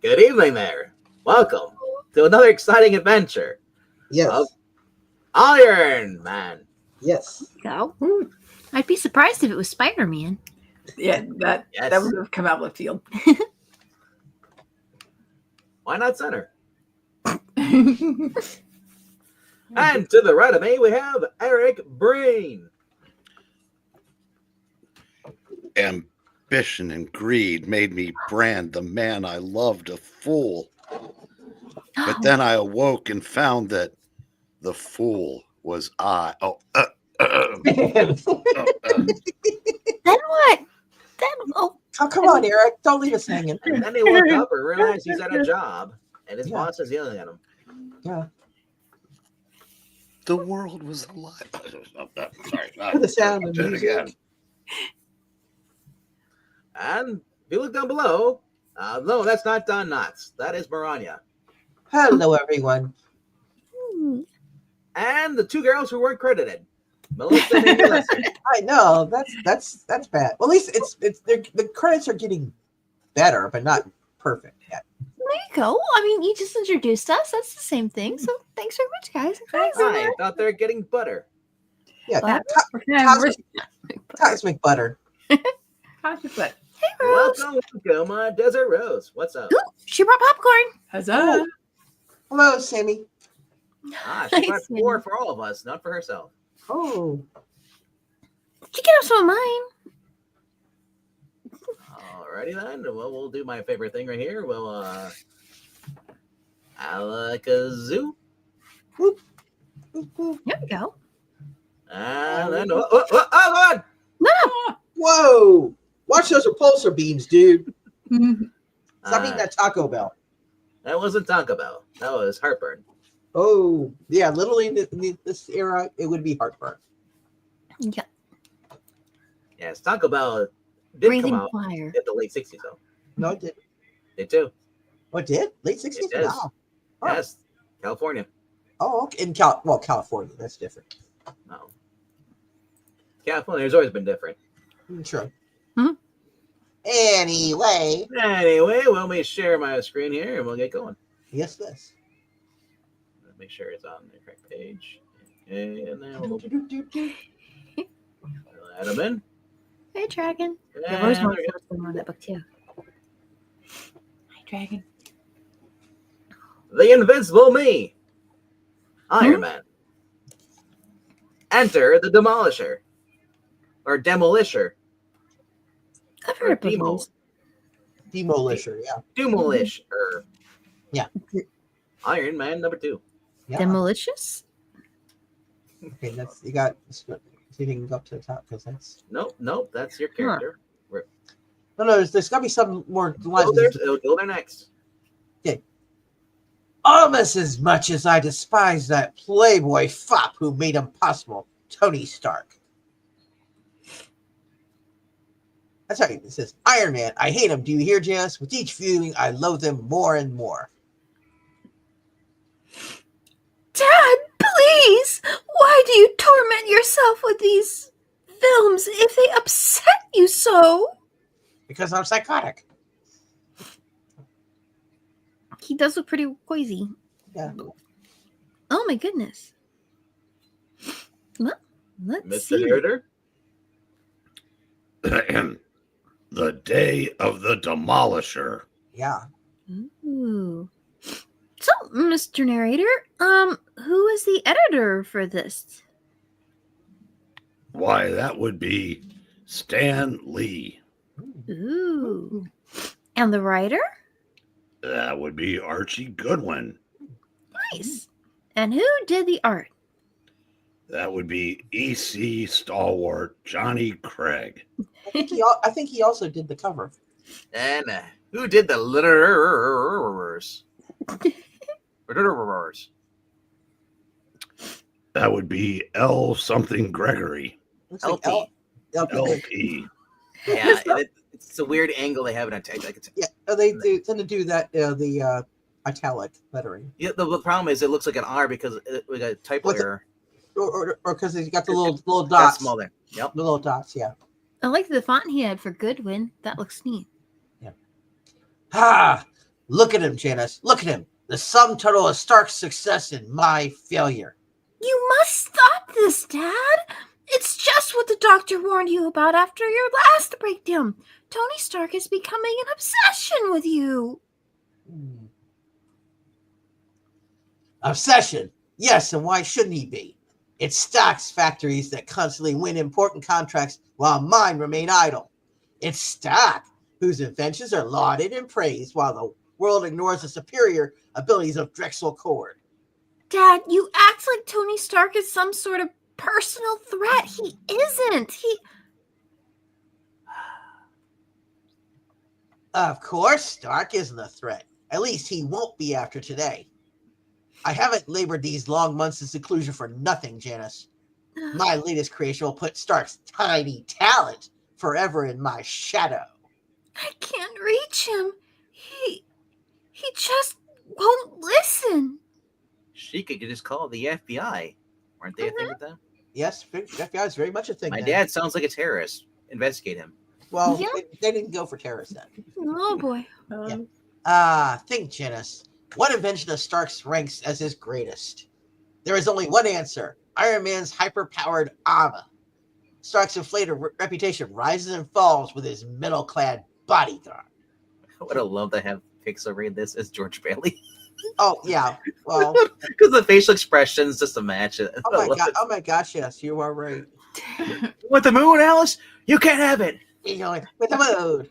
Good evening there. Welcome to another exciting adventure of Yes. Iron Man. Yes. Go. I'd be surprised if it was Spider-Man. Yeah, that Yes. would have come out left field. Why not center? And to the right of me, we have Eric Breen. Ambition and greed made me brand the man I loved a fool. But then I awoke and found that the fool was I. Then what? Oh, come on, Eric. Don't leave us hanging. And then he woke up and realized he's at a job, and his boss is yelling at him. Yeah. The world was alive. Sorry. For the sound of Do it music. again. And if you look down below, no, that's not Don Knotts. That is Maranya. Hello, everyone. And the two girls who weren't credited, Melissa and Melissa. I know that's bad. Well, at least the credits are getting better, but not perfect yet. There you go. I mean, you just introduced us. That's the same thing. So thanks very much, guys. I thought they were getting butter. Yeah, What? cosmic butter. How's your foot? Hey, Rose. Welcome, Desert Rose. What's up? Ooh, she brought popcorn. Huzzah! Hello, Sammy. She brought Nice. 4 for all of us, not for herself. Oh, You can have some of mine. Alrighty then. Well, we'll do my favorite thing right here. We'll Alakazoo. There we go. And then oh God! whoa! Watch those repulsor beams, dude. Stop eating Uh, that Taco Bell. That wasn't Taco Bell. That was heartburn. Oh, yeah. Literally, in this era, it would be heartburn. Yeah. Yes, Taco Bell did Breathing come out fire. in the late 60s, though. No, it didn't. They too. Oh, it did? Late 60s? It does. Wow. Oh. Yes, California. Oh, okay. In California, that's different. No. California has always been different. Sure. Hmm? Anyway, Anyway, let me share my screen here and we'll get going. yes, this. Make sure it's on the correct page. Okay, and then we'll add them in. Hey, Dragon. And Yeah, Rose there wants we go. to know that book too. Hi, Dragon. The Invincible Me. Iron Man. Enter the Demolisher. Or Demolisher. I've Or heard of Demo. those. Demolisher, yeah. Demolisher. Yeah. Iron Man number 2. Yeah. Demolicious? Okay, that's you got. See if you can go up to the top because that's. Nope, that's your character. No, there's got to be some more lines. It'll go there next. Almost as much as I despise that playboy fop who made impossible, Tony Stark. That's right. It says Iron Man. I hate him. Do you hear, Janice? With each viewing, I loathe him more and more. Dad, please! Why do you torment yourself with these films if they upset you so? Because I'm psychotic. He does look pretty crazy. Yeah. Oh my goodness. Well, let's Mr. see. Narrator. The day of the Demolisher. Yeah. Ooh. So, Mr. Narrator, who is the editor for this? Why, that would be Stan Lee. Ooh. And the writer? That would be Archie Goodwin. Nice. And who did the art? That would be EC stalwart Johnny Craig. I think he also did the cover. And who did the litterers? That would be L something Gregory. Looks like LP. LP. Yeah, it's a weird angle they have it on tape. Like it's, Yeah, they tend to do that. The italic lettering, yeah, the problem is it looks like an R because we got a typo What's it- error. or because he's got the little That's dots. small there. Yep. The little dots. Yeah. I like the font he had for Goodwin. That looks neat. Ha! Look at him, Janice. Look at him. The sum total of Stark's success and my failure. You must stop this, Dad. It's just what the doctor warned you about after your last breakdown. Tony Stark is becoming an obsession with you. Obsession. Yes, and why shouldn't he be? It's Stark's factories that constantly win important contracts while mine remain idle. It's Stark whose inventions are lauded and praised while the world ignores the superior abilities of Drexel Cord. Dad, you act like Tony Stark is some sort of personal threat. He isn't. Of course, Stark isn't a threat. At least he won't be after today. I haven't labored these long months in seclusion for nothing, Janice. My latest creation will put Stark's tiny talent forever in my shadow. I can't reach him. He just won't listen. She could just call the FBI. Weren't they a thing with that? Yes, FBI is very much a thing. My now. dad sounds like a terrorist. Investigate him. Well, Yeah. they didn't go for terrorists then. Oh boy. Think, Janice. What invention of Stark's ranks as his greatest? There is only one answer. Iron Man's hyper-powered armor. Stark's inflated reputation rises and falls with his metal-clad bodyguard. I would have loved to have Pixar read this as George Bailey. Oh, yeah. Well, Because the facial expressions just to match it. oh my gosh, yes, you are right. With the moon, Alice? You can't have it. You know, with the moon.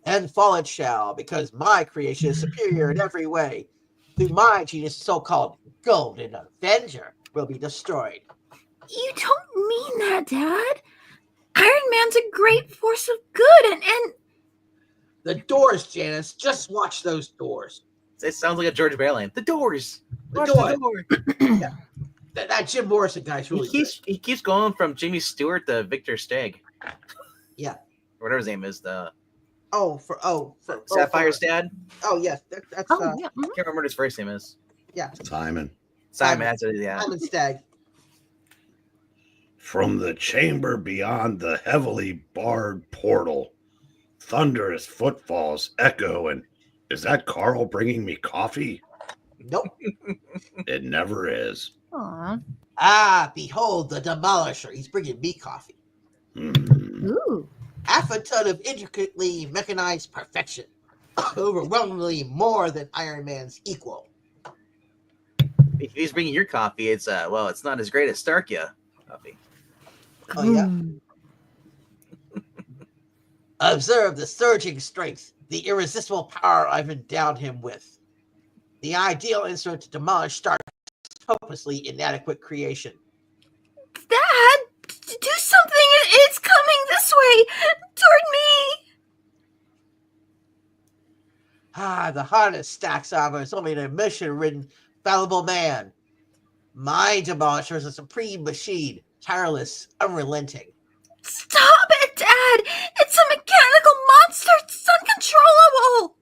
And fall it shall, because my creation is superior in every way. Through my genius, so-called Golden Avenger will be destroyed. You don't mean that, Dad. Iron Man's a great force of good and The doors, Janice. Just watch those doors. It sounds like a George Bailey. The doors. The Watch door. the door. That Jim Morrison guy's really He keeps going from Jimmy Stewart to Victor Stagg. Yeah. Or whatever his name is. The for Sapphire's dad. Oh yes, that's yeah. mhm. Can't remember what his first name is. Simon. Simon. That's it. Yeah. Simon Stagg. From the chamber beyond the heavily barred portal, thunderous footfalls echo, and is that Carl bringing me coffee? Nope. It never is. Aw. Ah, behold the Demolisher. He's bringing me coffee. Ooh. Half a ton of intricately mechanized perfection. Overwhelmingly more than Iron Man's equal. If he's bringing your coffee, it's it's not as great as Starkia coffee. Oh, yeah. Mm. Observe the surging strength, the irresistible power I've endowed him with. The ideal instrument to demolish Stark's hopelessly inadequate creation. Dad, do something. It's coming this way toward me. Ah, the hardest Stack's armor is only an mission-ridden, fallible man. My Demolisher is a supreme machine, tireless, unrelenting. Stop it, Dad. It's a mechanical monster. It's uncontrollable.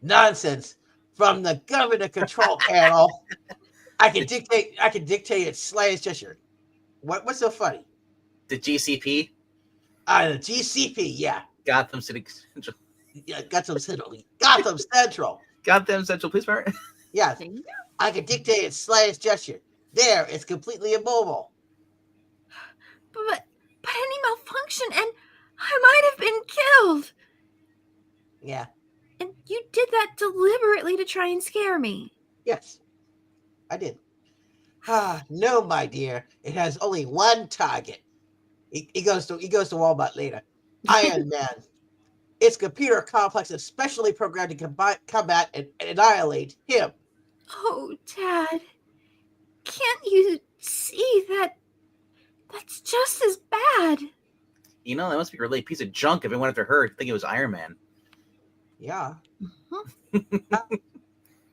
Nonsense. From the governor control panel, I can dictate its slightest gesture. What's so funny? The GCP, The GCP, yeah. Gotham City Central. Yeah, Gotham Central. Gotham Central. Gotham Central Police Department. Yes. I can dictate its slightest gesture. There, it's completely immobile. But any malfunction and I might have been killed. Yeah. And you did that deliberately to try and scare me. Yes. I did. No, my dear. It has only one target. He goes to Walmart later. Iron Man. Its computer complex is specially programmed to combat and annihilate him. Oh, Dad. Can't you see that that's just as bad? You know, that must be a really piece of junk if it went after her. I think it was Iron Man. Yeah.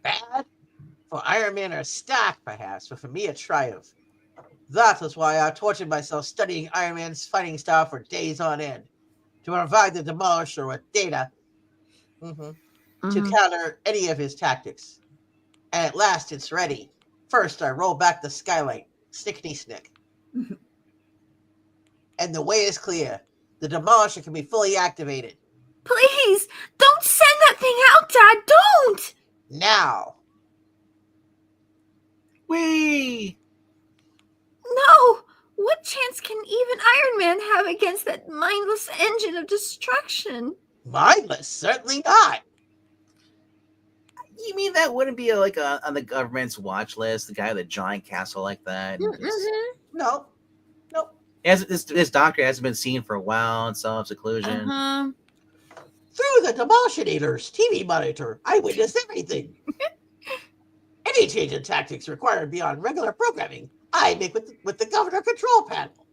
Bad? For Iron Man or Stark, perhaps, but for me, a triumph. That was why I tortured myself studying Iron Man's fighting style for days on end, to provide the Demolisher with data to counter any of his tactics. And at last, it's ready. First, I roll back the skylight, snickety snick. And the way is clear. the Demolisher can be fully activated. Please, don't send that thing out, Dad. Don't! Now. Whee! No! What chance can even Iron Man have against that mindless engine of destruction? Mindless? Certainly not. You mean that wouldn't be like on the government's watch list? The guy with a giant castle like that. No. This doctor hasn't been seen for a while in self-seclusion. Through the Demolishinator's TV monitor, I witnessed everything. Any change in tactics required beyond regular programming, I make with the governor control panel.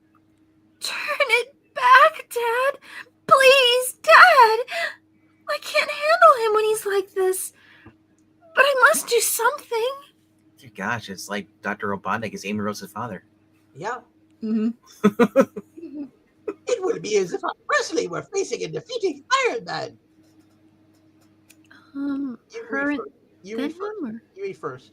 Turn it back, Dad. Please, Dad. I can't handle him when he's like this. But I must do something. Dear gosh, it's like Dr. Robotnik is Amy Rose's father. Yeah. Mhm. It would be as if I personally were facing and defeating Iron Man. Her and You then read first. him, or- You read first.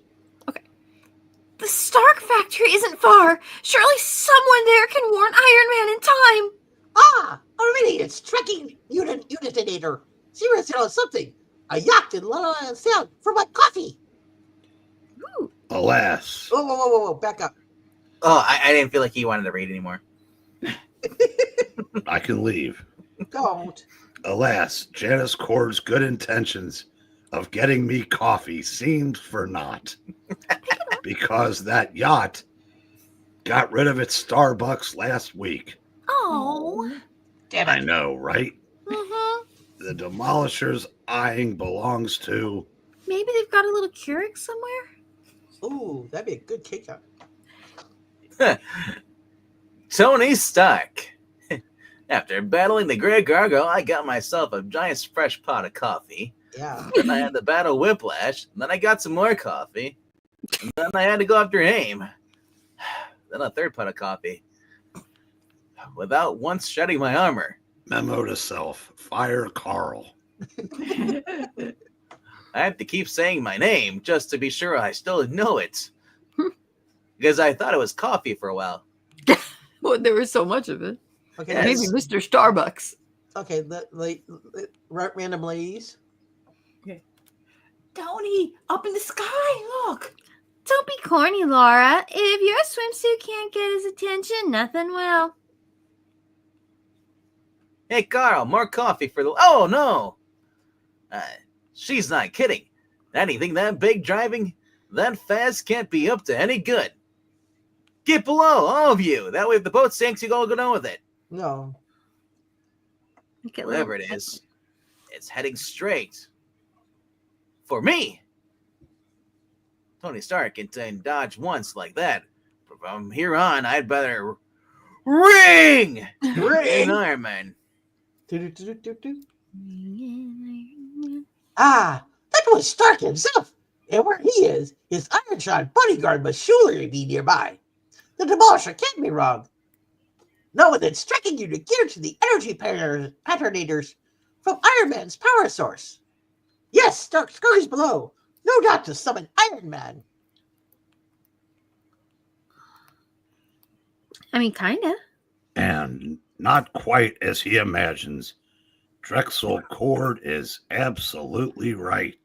The Stark factory isn't far. Surely someone there can warn Iron Man in time. Ah, already it's tracking unitinator. 0 something. A yacht in Long Island Sound for my coffee. Alas, Whoa, back up. Oh, I didn't feel like he wanted to read anymore. I can leave. Don't. Alas, Janice Cord's good intentions of getting me coffee seemed for naught. Because that yacht got rid of its Starbucks last week. Oh. Damn I it. know, right? Mm-hmm. The Demolisher's eyeing belongs to... Maybe they've got a little Keurig somewhere. Ooh, that'd be a good kick-up. Tony Stark. After battling the Grey Gargoyle, I got myself a giant fresh pot of coffee. Yeah. Then I had the battle whiplash. Then I got some more coffee. And then I had to go after AIM. Then a third pot of coffee. Without once shedding my armor. Memo to self. Fire Carl. I have to keep saying my name just to be sure I still know it. Because I thought it was coffee for a while. Well, there was so much of it. Okay. Yes. Maybe Mr. Starbucks. Okay. Random ladies. Tony, up in the sky, look. Don't be corny, Laura. If your swimsuit can't get his attention, nothing will. Hey, Carl, more coffee for the... Oh, no! She's not kidding. Anything that big driving that fast can't be up to any good. Get below, all of you. That way if the boat sinks, you all go down with it. No. Okay, Whatever it is, it's heading straight for me. Tony Stark can dodge once like that. From here on, I'd better ring Iron Man. Ah, that was Stark himself. And where he is, his Ironshod bodyguard must surely be nearby. The Demolisher can't be wrong. No one that's tracking you to gear to the energy patternators from Iron Man's power source. Yes, Stark scurries below. No doubt to summon Iron Man. I mean, kinda. And not quite as he imagines. Drexel Cord is absolutely right.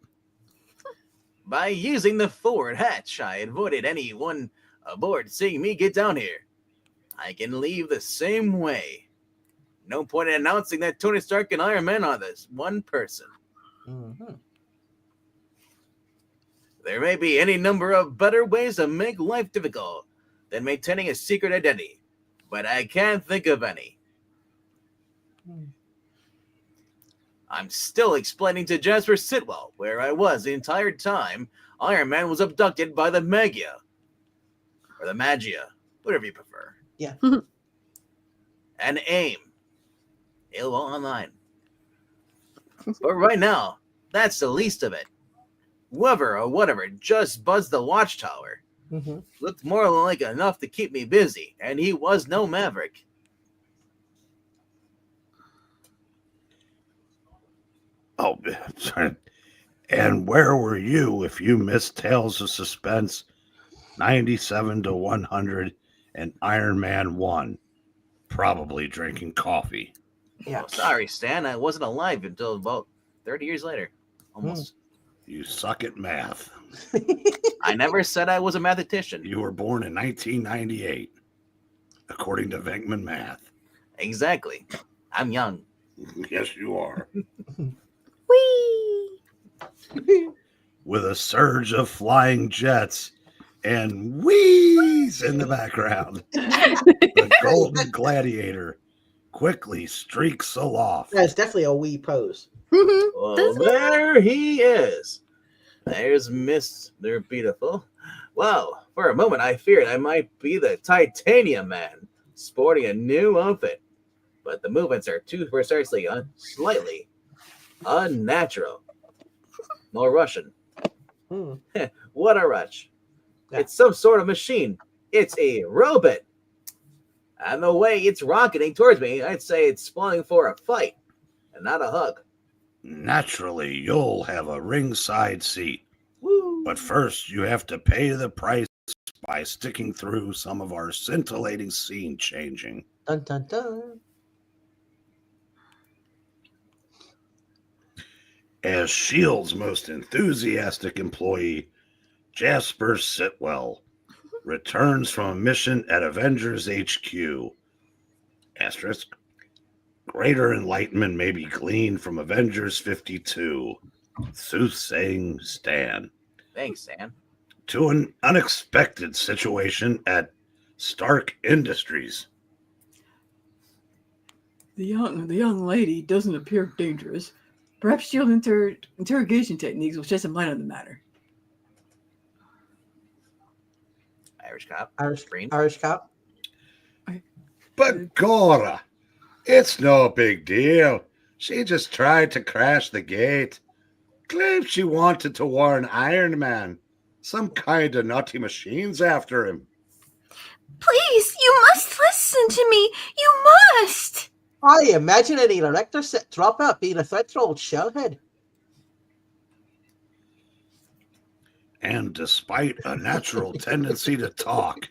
By using the forward hatch, I avoided anyone aboard seeing me get down here. I can leave the same way. No point in announcing that Tony Stark and Iron Man are this one person. Mm-hmm. There may be any number of better ways to make life difficult than maintaining a secret identity, but I can't think of any. I'm still explaining to Jasper Sitwell where I was the entire time Iron Man was abducted by the Magia. Or the Magia, whatever you prefer. Yeah. And AIM. Available online. But right now, that's the least of it. Whoever or whatever just buzzed the watchtower Mm-hmm. looked more like enough to keep me busy, and he was no maverick. Oh, and where were you if you missed Tales of Suspense 97 to 100 and Iron Man 1? Probably drinking coffee. Yeah. Oh, sorry, Stan. I wasn't alive until about 30 years later. Almost. You suck at math. I never said I was a mathematician. You were born in 1998, according to Venkman Math. Exactly. I'm young. Yes, you are. Whee! With a surge of flying jets and wheeze in the background, the golden gladiator quickly streaks aloft. That's definitely a wee pose. Well, Doesn't- there he is. There's Mr. Beautiful. Well, for a moment I feared I might be the Titanium Man, sporting a new outfit. But the movements are too precisely slightly unnatural. Nor Russian. Hmm. What a rush. Yeah. It's some sort of machine. It's a robot. And the way it's rocketing towards me, I'd say it's spawning for a fight and not a hug. Naturally, you'll have a ringside seat. Woo. But first, you have to pay the price by sticking through some of our scintillating scene changing. Dun dun dun. As S.H.I.E.L.D.'s most enthusiastic employee, Jasper Sitwell, returns from a mission at Avengers HQ. Asterisk. Greater enlightenment may be gleaned from Avengers 52. Soothsaying Stan. Thanks, Sam. To an unexpected situation at Stark Industries. The young lady doesn't appear dangerous. Perhaps S.H.I.E.L.D. interrogation techniques will shed some light on the matter. Irish cop. Breen. Irish cop. But Gora, it's no big deal. She just tried to crash the gate. Claims she wanted to warn Iron Man. Some kind of nutty machine's after him. Please, you must listen to me. You must. I imagine an elector set drop out being a threat to old Shellhead. And despite a natural tendency to talk,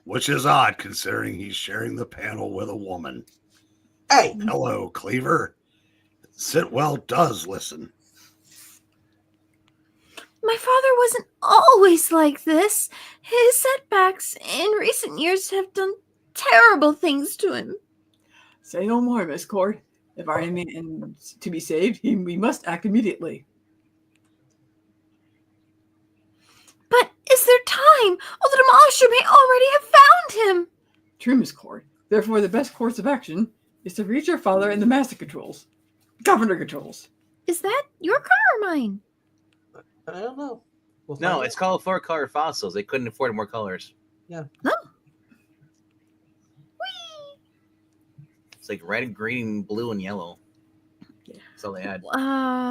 which is odd considering he's sharing the panel with a woman. Hey, Hello, Cleaver. Sitwell does listen. My father wasn't always like this. His setbacks in recent years have done terrible things to him. Say no more, Miss Cord. If Iron Man is to be saved, we must act immediately. But is there time? Oh, the Demolisher may already have found him. True, Miss Cord. Therefore, the best course of action is to reach your father in the master controls. Governor controls. Is that your car or mine? I don't know. We'll No, find it's called 4-color fossils. They couldn't afford more colors. No. It's like red, green, blue, and yellow. That's all they had.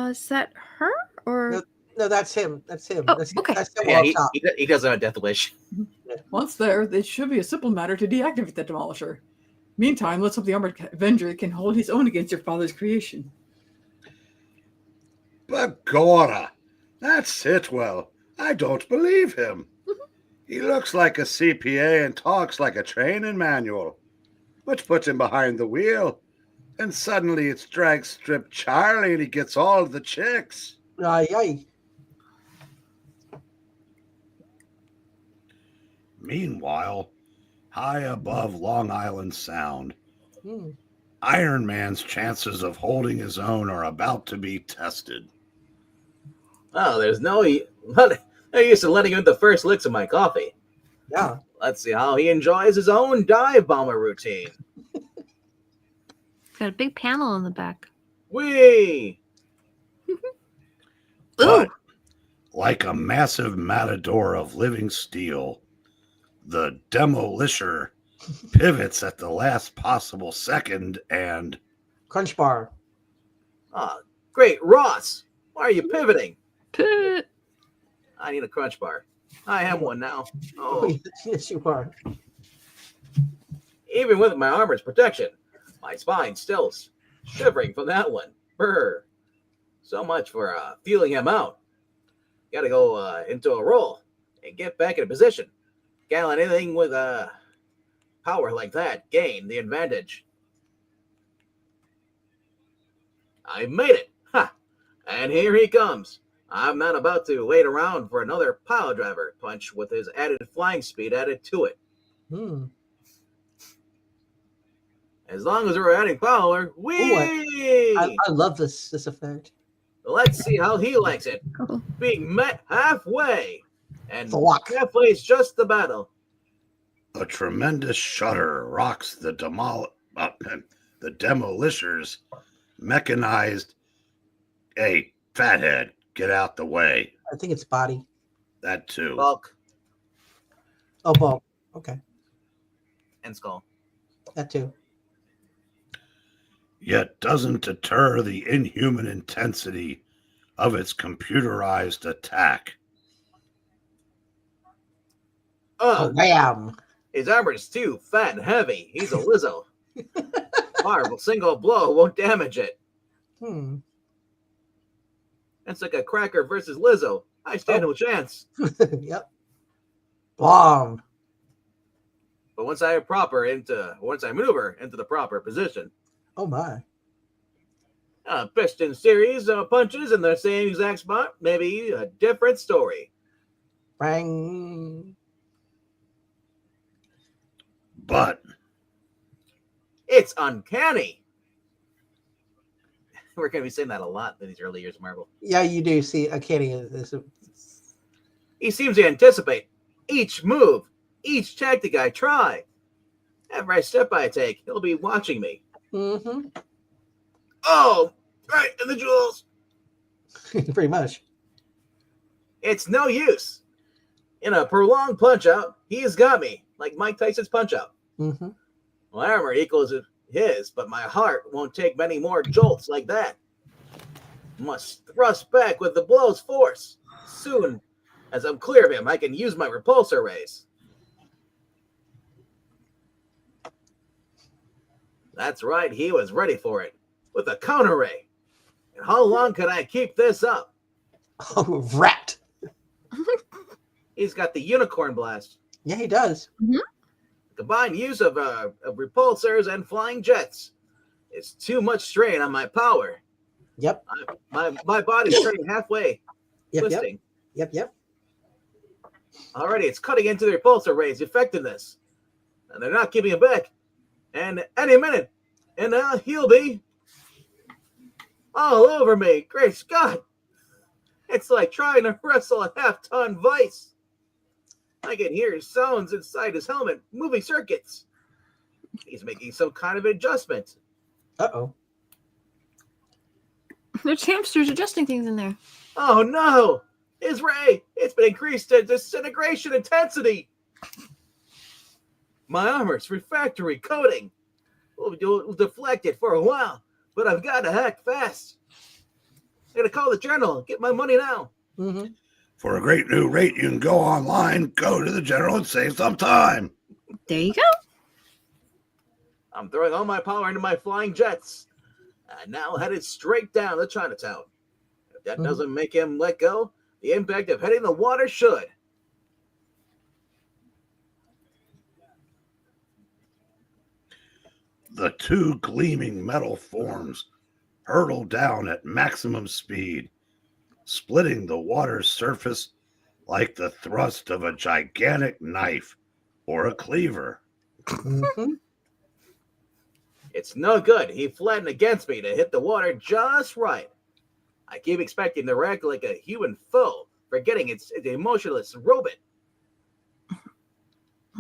Is that her or? No. No, that's him. That's him. Oh, That's, okay. that's him Yeah, on top. he doesn't have a death wish. Once there, it should be a simple matter to deactivate the Demolisher. Meantime, let's hope the Armored Avenger can hold his own against your father's creation. But Gora, that's Sitwell. I don't believe him. He looks like a CPA and talks like a training manual. Which puts him behind the wheel. And suddenly it's drag strip Charlie and he gets all the chicks. Aye, aye. Meanwhile, high above Long Island Sound, Hmm. Iron Man's chances of holding his own are about to be tested. Oh, there's no use to letting him the first licks of my coffee. Yeah. Let's see how he enjoys his own dive bomber routine. Got a big panel in the back. Whee! But, like a massive matador of living steel, the Demolisher pivots at the last possible second and Crunch bar. Ah, great, Ross. Why are you pivoting? Put. I need a crunch bar. I have one now. Oh, Yes, you are. even with my armor's protection, my spine's still shivering from that one. Brr. So much for feeling him out. Gotta go into a roll and get back in position. Can't let anything with power like that gain the advantage. I made it! Ha! And here he comes. I'm not about to wait around for another pile driver punch with his added flying speed added to it. Hmm. As long as we're adding power, I love this effect. let's see how he likes it. Cool. Being met halfway. And The walk. halfway is just the battle. A tremendous shudder rocks the Demolisher's mechanized. Hey, fathead, get out the way. I think it's body. That too. Bulk Oh, bulk. Okay, and skull. that too. Yet doesn't deter the inhuman intensity of its computerized attack. Oh, wham! His armor's too fat and heavy. He's a Lizzo. Our single blow won't damage it. Hmm. It's like a cracker versus Lizzo. I stand no chance. Yep. Bomb. But once I maneuver into the proper position, Oh my. piston series punches in the same exact spot, maybe a different story. Bang. But It's uncanny. We're going to be saying that a lot in these early years of Marvel. Yeah, you do see a kitty. This. He seems to anticipate each move, each tactic I try. Every step I take, he'll be watching me. Mm-hmm. Oh, right in the jewels. Pretty much. It's no use. In a prolonged punch-out, he's got me, like Mike Tyson's punch-out. Mm-hmm. My armor equals his, but my heart won't take many more jolts like that. Must thrust back with the blow's force. Soon, as I'm clear of him, I can use my repulsor rays. That's right, he was ready for it, with a counter ray. And how long can I keep this up? Oh, rat. He's got the unicorn blast. Yeah, he does. Combined use of repulsors and flying jets. It's too much strain on my power. Yep. My body's turning halfway, Yep. twisting. Yep. Already, it's cutting into the repulsor rays' effectiveness. And they're not giving it back. And any minute, and now he'll be all over me. Great Scott! It's like trying to wrestle a half-ton vice. I can hear sounds inside his helmet, moving circuits. He's making some kind of adjustment. Uh-oh. There's hamsters adjusting things in there. Oh no! His ray! It's been increased to disintegration intensity! My armor's refractory coating. We'll deflect it for a while, but I've got to act fast. I'm going to call the general. Get my money now. Mm-hmm. for a great new rate, you can go online, go to the general, and save some time. There you go. I'm throwing all my power into my flying jets. And now headed straight down to Chinatown. If that doesn't make him let go, the impact of hitting the water should. The two gleaming metal forms hurtle down at maximum speed, splitting the water's surface like the thrust of a gigantic knife or a cleaver. Mm-hmm. It's no good. He flattened against me to hit the water just right. I keep expecting to react like a human foe, forgetting it's an emotionless robot.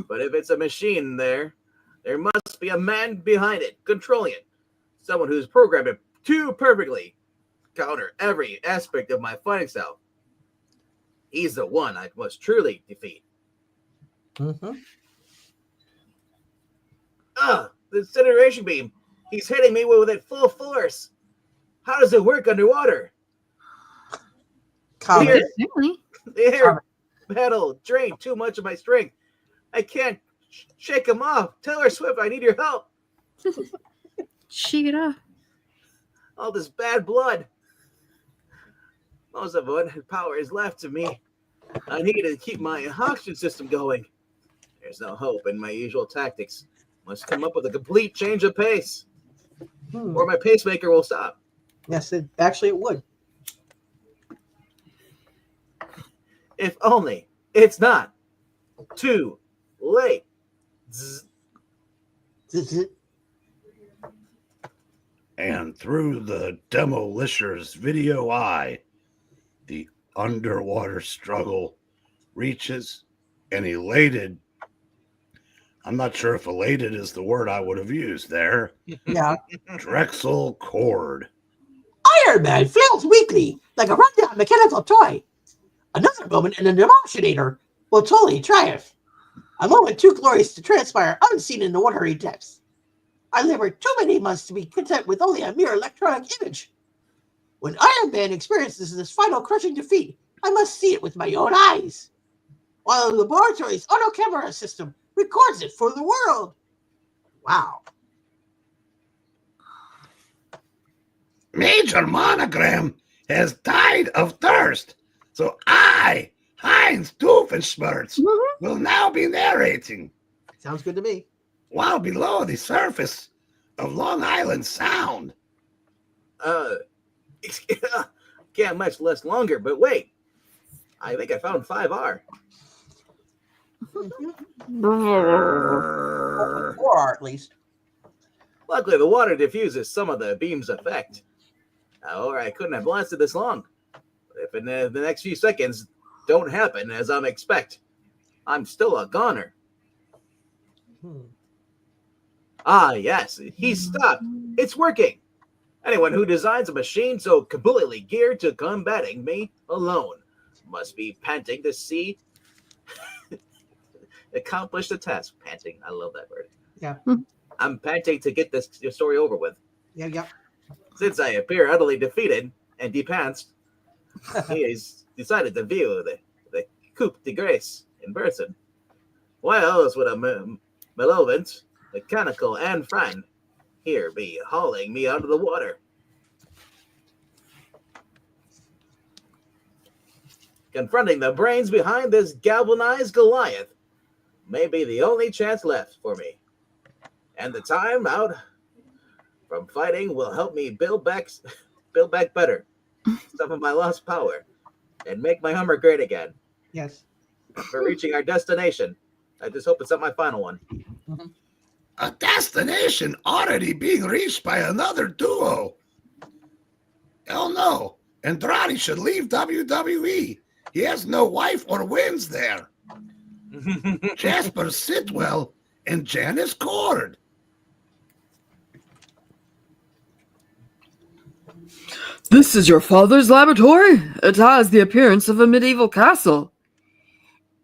But if it's a machine there must be a man behind it, controlling it. Someone who's programmed it to perfectly counter every aspect of my fighting style. He's the one I must truly defeat. Mm-hmm. The incineration beam. He's hitting me with it full force. How does it work underwater? Comment. Apparently. The air battle drained too much of my strength. I can't shake him off. Tell her, Swift, I need your help. Shake it off. All this bad blood. Most of what power is left to me. I need to keep my oxygen system going. There's no hope in my usual tactics. Must come up with a complete change of pace, or my pacemaker will stop. Yes, it would. If only it's not too late. Zzz. And through the Demolisher's video eye, the underwater struggle reaches an elated, I'm not sure if elated is the word I would have used there, Yeah. Drexel Cord. Iron Man fails weakly, like a rundown mechanical toy. Another moment and the Demolisher will totally triumph. A moment too glorious to transpire unseen in the watery depths. I labored too many months to be content with only a mere electronic image. When Iron Man experiences this final crushing defeat, I must see it with my own eyes. While the laboratory's auto camera system records it for the world. Wow. Major Monogram has died of thirst, so I, Heinz Doofenshmirtz, will now be narrating. Sounds good to me. While below the surface of Long Island Sound. Can't much less longer, but wait. I think I found 5R. Or at least. Luckily, the water diffuses some of the beam's effect. Or I couldn't have lasted this long. If in the next few seconds don't happen as I'm expect, I'm still a goner. Ah, yes, he's stopped. It's working. Anyone who designs a machine so completely geared to combating me alone must be panting to see accomplish the task. Panting, I love that word. Yeah. I'm panting to get this story over with. Yeah. Since I appear utterly defeated and depantsed, he has decided to view the coup de grace in person. Why else would a malevolent, mechanical, and friend here be hauling me out of the water? Confronting the brains behind this galvanized Goliath may be the only chance left for me. And the time out from fighting will help me build back better some of my lost power and make my Hummer great again. Yes. For reaching our destination. I just hope it's not my final one. A destination already being reached by another duo. Hell no. Andrade should leave WWE. He has no wife or wins there. Jasper Sitwell and Janice Cord. This is your father's laboratory? It has the appearance of a medieval castle.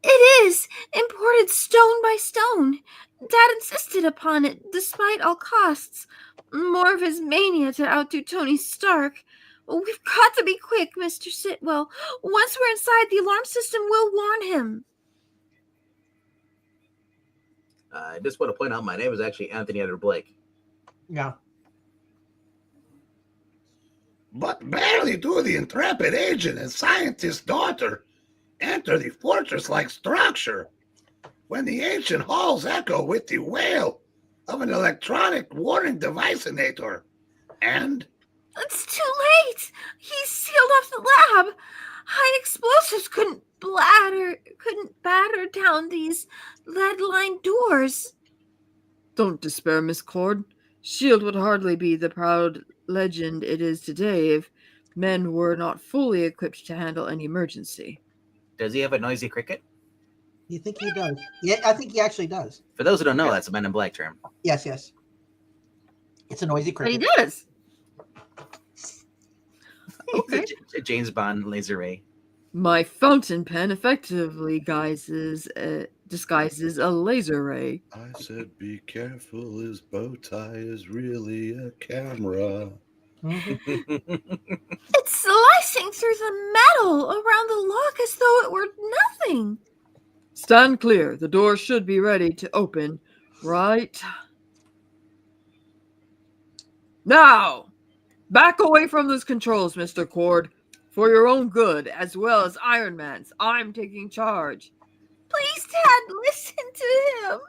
It is, imported stone by stone. Dad insisted upon it, despite all costs. More of his mania to outdo Tony Stark. We've got to be quick, Mr. Sitwell. Once we're inside, the alarm system will warn him. I just want to point out my name is actually Anthony Edward Blake. Yeah. But barely do the intrepid agent and scientist's daughter enter the fortress-like structure when the ancient halls echo with the wail of an electronic warning deviceinator. And It's too late. He's sealed off the lab. High explosives couldn't batter down these lead-lined doors. Don't despair, Miss Cord. S.H.I.E.L.D. would hardly be the proud legend it is today if men were not fully equipped to handle any emergency. Does he have a noisy cricket? You think he does? Yeah, I think he actually does. For those who don't know, that's a Men in Black term. Yes. It's a noisy But he cricket. does. Okay. A James Bond laser ray. My fountain pen effectively disguises a laser ray. I said, be careful, his bow tie is really a camera. It's slicing through the metal around the lock as though it were nothing. Stand clear. The door should be ready to open right now. Back away from those controls, Mr. Cord. For your own good, as well as Iron Man's, I'm taking charge. Please, Dad, listen to him.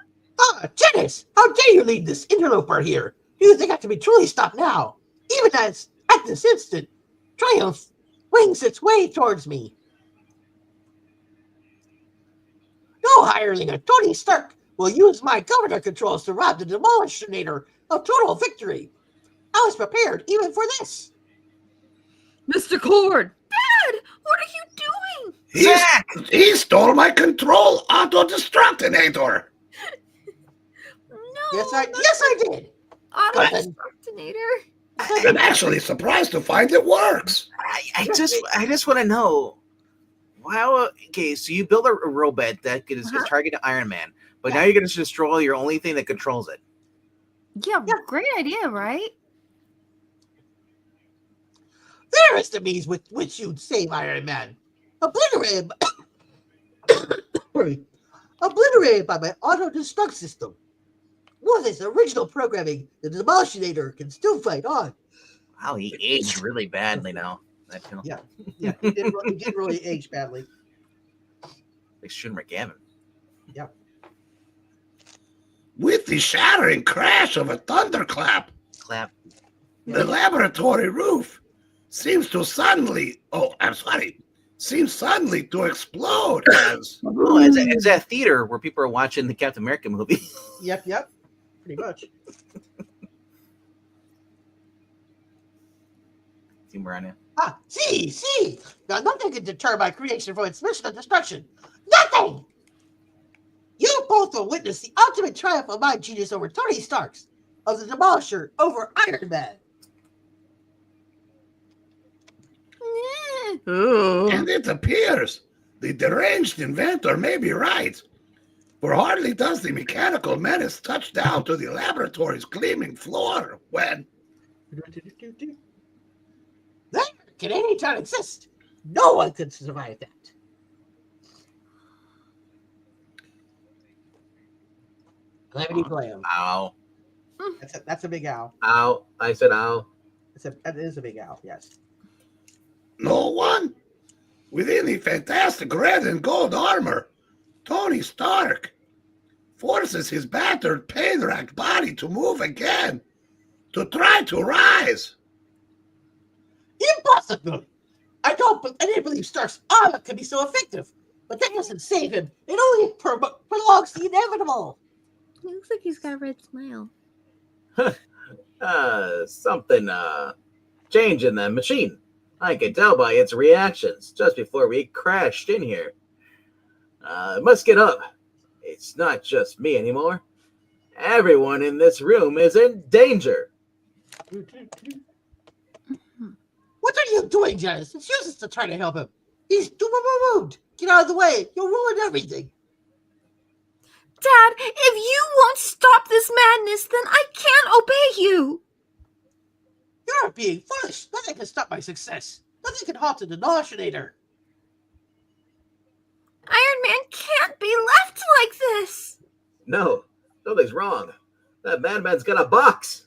Janice, how dare you lead this interloper here? You think I can be truly stopped now? Even as at At this instant, triumph wings its way towards me. No hireling of Tony Stark will use my governor controls to rob the Demolisher of total victory. I was prepared even for this. Mr. Cord! Dad, what are you doing? Zach! He stole my control auto-destructinator. No. Yes, I did. Auto-destructinator. I'm actually surprised to find it works. I just want to know. Wow. Okay, so you build a robot that is targeting Iron Man, but now you're going to destroy your only thing that controls it. Yeah, great idea, right? There is the means with which you'd save Iron Man. Obliterated by my auto-destruct system. With its original programming, the Demolisher can still fight on. Wow, he aged really badly now. Yeah, he did really age badly. They shouldn't McGavin. Yeah. With the shattering crash of a thunderclap, the laboratory roof seems suddenly to explode as... Oh, it's that theater where people are watching the Captain America movie. Yep, pretty much. Team Brandon. See! Now nothing can deter my creation from its mission of destruction. Nothing! You both will witness the ultimate triumph of my genius over Tony Stark's, of the Demolisher over Iron Man. And it appears the deranged inventor may be right. For hardly does the mechanical menace touch down to the laboratory's gleaming floor when... There can any time exist. No one can survive that. Calamity Blam. Ow. That's a big owl. Ow. I said ow. That is a big owl, yes. No one within the fantastic red and gold armor, Tony Stark, forces his battered, pain-racked body to move again, to try to rise. Impossible! I didn't believe Stark's armor could be so effective, but that doesn't save him. It only prolongs the inevitable. He looks like he's got a red smile. Something changed in the machine. I could tell by its reactions just before we crashed in here. Must get up. It's not just me anymore. Everyone in this room is in danger. What are you doing, Janice? It's useless to try to help him. He's doomed. Get out of the way. You'll ruin everything. Dad, if you won't stop this madness, then I can't obey you. You're being foolish. Nothing can stop my success. Nothing can halt the Demolisher. Iron Man can't be left like this. No, something's wrong. That madman's got a box.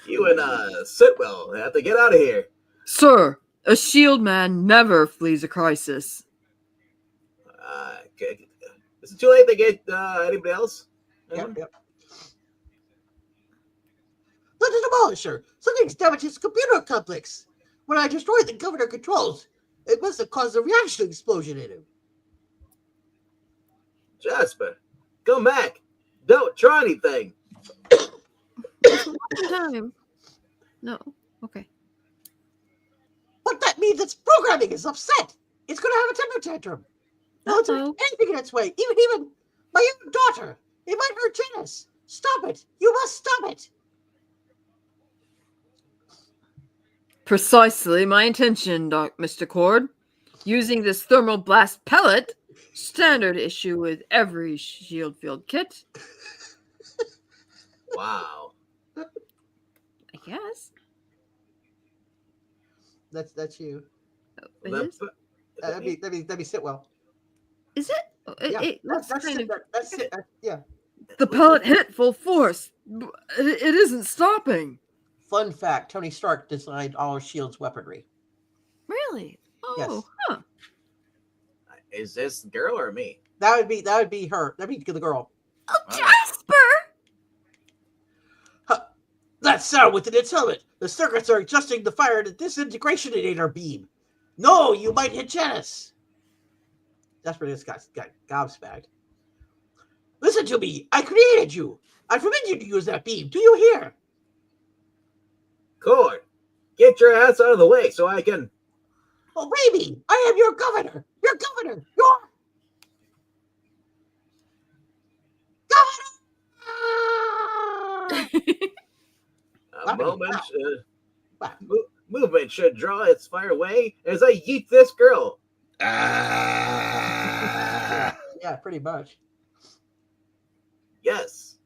You and Sitwell have to get out of here. Sir, a shield man never flees a crisis. Okay. Is it too late to get anybody else? Yep. The Demolisher. Something's damaged his computer complex. When I destroyed the governor controls, it must have caused a reaction explosion in him. Jasper, come back. Don't try anything. Time. No. Okay. But that means its programming is upset. It's going to have a temper tantrum. No one's anything in its way. Even my own daughter. It might hurt Janice. Stop it. You must stop it. Precisely my intention, Mr. Cord. Using this thermal blast pellet, standard issue with every shield field kit. Wow. I guess. That's you. It is? That'd be Sitwell. Is it? It looks kind of... That's it. Yeah. The pellet hit full force. It isn't stopping. Fun fact: Tony Stark designed all of S.H.I.E.L.D.'s weaponry. Really? Oh, Yes. huh. Is this girl or me? That would be her. That'd be the girl. Oh, Jasper! That That sound within its helmet. The circuits are adjusting the fire to disintegrationator beam. No, you might hit Janice. That's where this got gobsmacked. Listen to me. I created you. I forbid you to use that beam. Do you hear? Cord, get your ass out of the way so I can... Oh, baby, I am your governor. Your governor. Your governor. Movement should draw its fire away as I yeet this girl. Ah. Yeah, pretty much. Yes.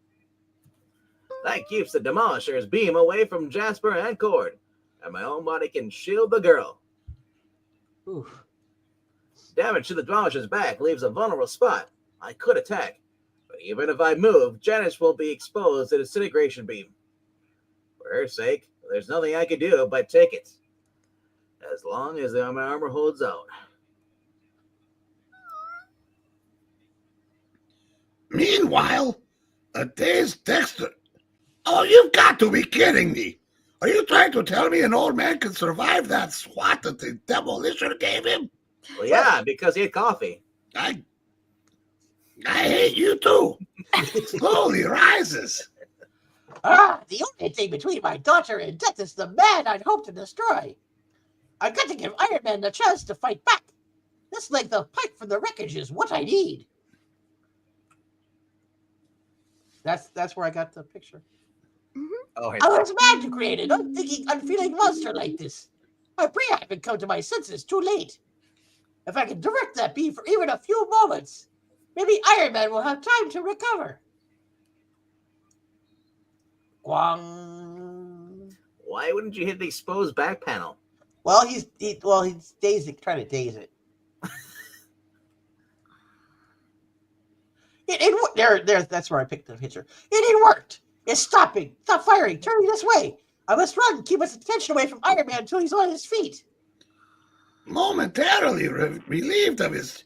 That keeps the Demolisher's beam away from Jasper and Cord, and my own body can shield the girl. Oof. Damage to the Demolisher's back leaves a vulnerable spot. I could attack, but even if I move, Janice will be exposed to the disintegration beam. For her sake, there's nothing I can do but take it, as long as my armor holds out. Meanwhile, a dazed Dexter. Oh, you've got to be kidding me. Are you trying to tell me an old man can survive that swat that the Demolisher gave him? Well, yeah, because he had coffee. I hate you too. Slowly rises. The only thing between my daughter and death is the man I'd hoped to destroy. I've got to give Iron Man the chance to fight back. This length of pipe from the wreckage is what I need. That's where I got the picture. Oh, I was mad to create an unthinking, unfeeling monster like this. I pray I haven't come to my senses too late. If I can direct that beam for even a few moments, maybe Iron Man will have time to recover. Guang. Why wouldn't you hit the exposed back panel? Well, he's dazing, trying to daze it. That's where I picked the picture. It worked. It's stopping. Stop firing. Turning this way. I must run. Keep his attention away from Iron Man until he's on his feet. Momentarily relieved of his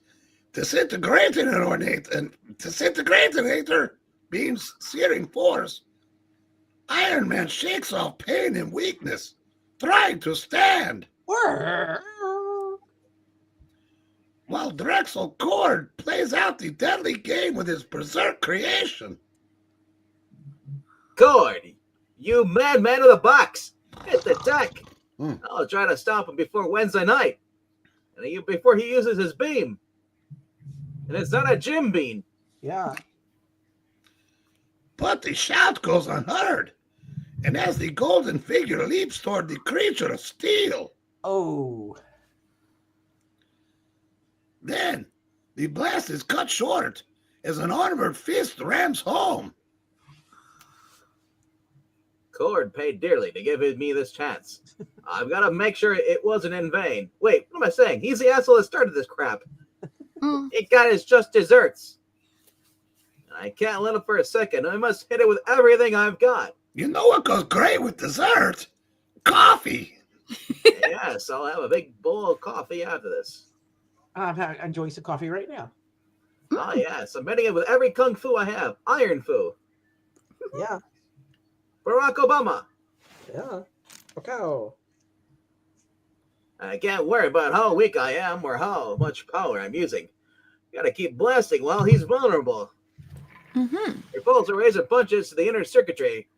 disintegrator beam's searing force, Iron Man shakes off pain and weakness, trying to stand. While Drexel Cord plays out the deadly game with his berserk creation. Cord, you madman of the box! Hit the deck! I'll try to stop him before Wednesday night. And before he uses his beam. And it's not a gym beam. Yeah. But the shout goes unheard. And as the golden figure leaps toward the creature of steel. Oh. Then the blast is cut short as an armored fist rams home. Cord paid dearly to give me this chance. I've got to make sure it wasn't in vain. Wait, what am I saying? He's the asshole that started this crap. It got his just desserts. And I can't let him for a second. I must hit it with everything I've got. You know what goes great with dessert? Coffee. Yes, I'll have a big bowl of coffee after this. I'm enjoying some coffee right now. Oh, yes. I'm hitting it with every kung fu I have. Iron fu. Yeah. Barack Obama. Yeah. Okay. I can't worry about how weak I am or how much power I'm using. Gotta keep blasting while he's vulnerable. Your bolts are razor punches to the inner circuitry.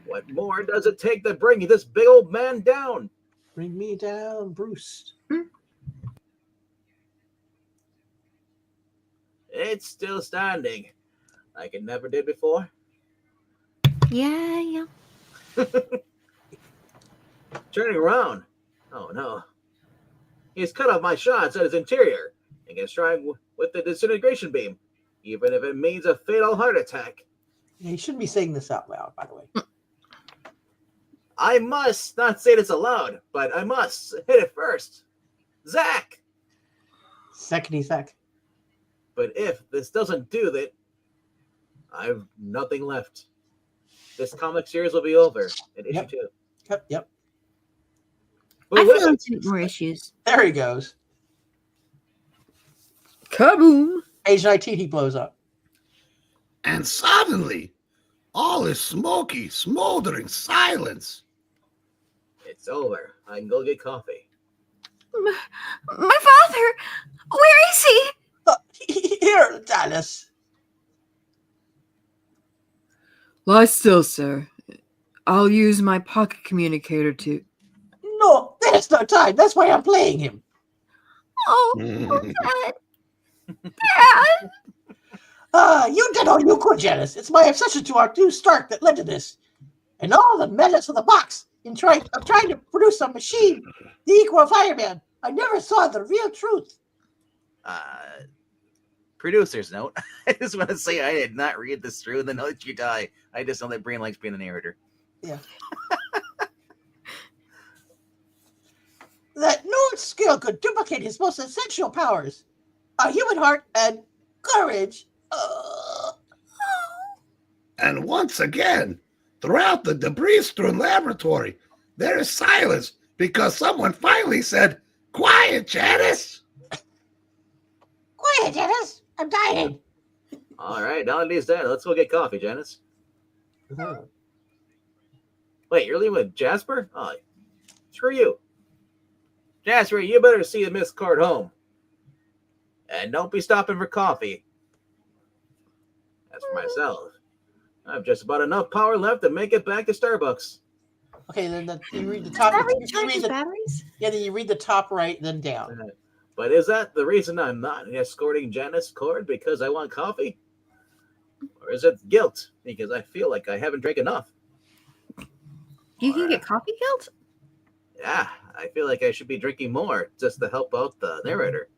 What more does it take to bring this big old man down? Bring me down, Bruce. It's still standing, like it never did before. Yeah. Turning around. Oh no. He's cut off my shots at his interior and gets trying with the disintegration beam, even if it means a fatal heart attack. Yeah, you shouldn't be saying this out loud, by the way. I must not say this aloud, but I must hit it first. Zach! Secondly, Zach. But if this doesn't do that, I've nothing left. This comic series will be over in issue 2. Yep. I feel like two more issues. There he goes. Kaboom! Age 19, he blows up. And suddenly, All is smoky, smoldering silence. It's over. I can go get coffee. My father! Where is he? Here, Dallas. Lie still, sir. I'll use my pocket communicator to. No, there's no time. That's why I'm playing him. Oh, Dad! Dad! You did all you could, Janice. It's my obsession to our new Stark that led to this. And all the menace of the box in trying to produce a machine the equal of Iron Man. I never saw the real truth. Producer's note. I just want to say I did not read this through the note you die. I just know that Breen likes being a narrator. Yeah. That no skill could duplicate his most essential powers. A human heart and courage. And once again, throughout the debris-strewn laboratory, there is silence because someone finally said, "Quiet, Janice." Quiet, Janice. I'm dying. All right, now that he's dead, let's go get coffee, Janice. Uh-huh. Wait, you're leaving with Jasper? Oh, screw you. Jasper, you better see the Miss Cord home. And don't be stopping for coffee. As for myself, I've just about enough power left to make it back to Starbucks. Okay, then you read the Does top. that you recharge read his the, batteries? yeah, then you read the top right, then down. But is that the reason I'm not escorting Janice Cord because I want coffee? Or is it guilt because I feel like I haven't drank enough? You can get coffee guilt? Yeah, I feel like I should be drinking more just to help out the narrator.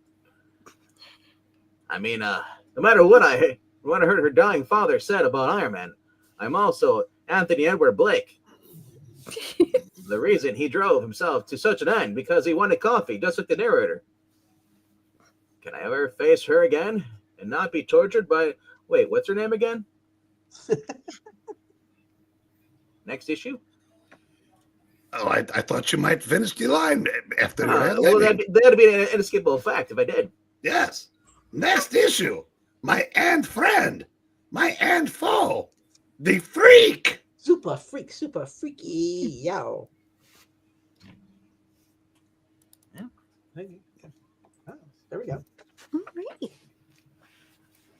I mean, no matter what I heard her dying father said about Iron Man, I'm also Anthony Edward Blake. The reason he drove himself to such an end because he wanted coffee, just like the narrator. Can I ever face her again and not be tortured by... Wait, what's her name again? Next issue? Oh, I thought you might finish the line after that. Well, that'd be an inescapable fact if I did. Yes. Next issue. My and friend. My and foe. The Freak. Super freaky, yo. Yeah. Oh, there we go. Alright.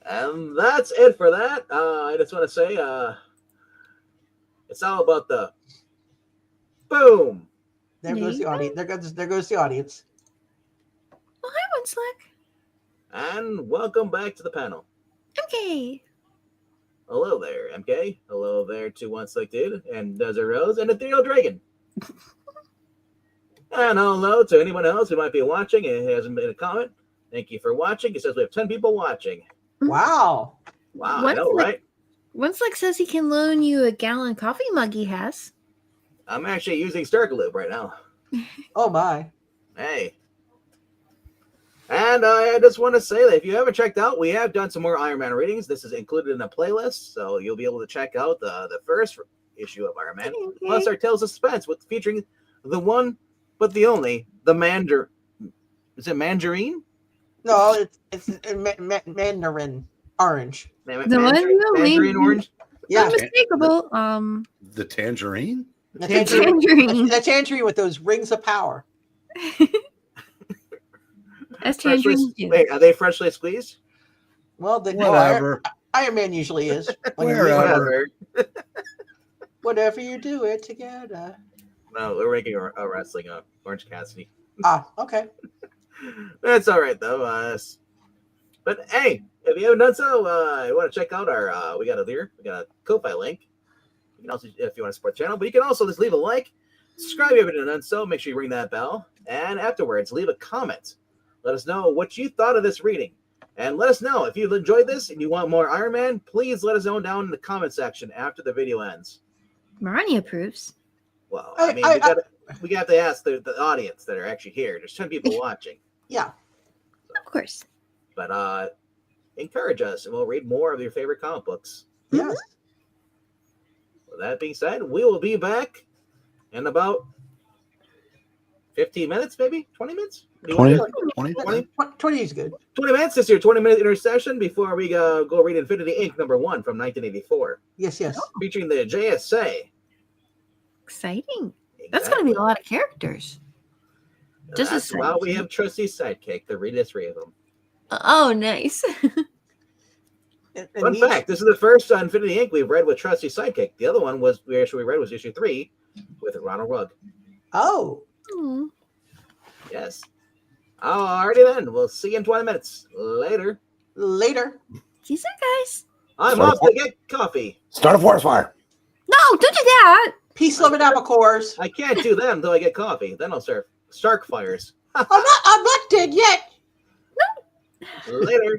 And that's it for that. I just want to say, it's all about the boom. There goes the audience. There goes the audience. Well, hi, Winslick. And welcome back to the panel. Okay. Hello there, MK. Hello there to One Slick Dude, and Desert Rose, and Ethereal Dragon. And hello to anyone else who might be watching and hasn't made a comment. Thank you for watching. It says we have 10 people watching. Wow. Wow, One I know, Slick- right? Winslick says he can loan you a gallon coffee mug he has. I'm actually using Stargaloop right now. Oh my. Hey. And I just want to say that if you haven't checked out, we have done some more Iron Man readings. This is included in a playlist, so you'll be able to check out the first issue of Iron Man, Okay. plus our Tales of Suspense, with featuring the one, but the only, the Is it Mandarin? No, it's Mandarin orange. The one and only. Mandarin orange? Yeah. Unmistakable. The Tangerine? The Tangerine. The tangerine with those rings of power. As tangerines do. Wait, are they freshly squeezed? Well, the Whatever. Iron Man usually is. Wherever. Whatever you do it together. No, we're making a wrestling Orange Cassidy. Ah, okay. That's all right though. But hey, if you haven't done so, you want to check out our we got a Ko-Fi link. You can also, if you want to support the channel, but you can also just leave a like, subscribe if you haven't done so. Make sure you ring that bell, and afterwards leave a comment. Let us know what you thought of this reading, and let us know if you've enjoyed this and you want more Iron Man. Please let us know down in the comment section after the video ends. Marani approves. Well, I mean, we got to ask the audience that are actually here. There's 10 people watching. Yeah. Of course. But encourage us, and we'll read more of your favorite comic books. Yes. With that being said, we will be back in about 15 minutes, maybe 20 minutes. What do you 20? want to do? 20? 20? 20 is good. 20 minutes. This is your 20-minute intercession before we go read Infinity Inc. #1 from 1984, Yes. featuring the JSA. Exciting. That's going to be a lot of characters. Just That's a why second. we have Trustee Sidekick to read the 3 of them. Oh, nice. And Fun fact: this is the first Infinity Inc. we've read with Trustee Sidekick. The other one we read was issue 3 with Ronald Rugg. Oh, Hmm. Yes. Alrighty then. We'll see you in 20 minutes. Later. later. See you, guys. I'm Sorry. off to get coffee. Start a forest fire. No, don't do that. Peace, love, and abacores. I can't do them until I get coffee. Then I'll start Stark fires. I'm not dead yet. Later.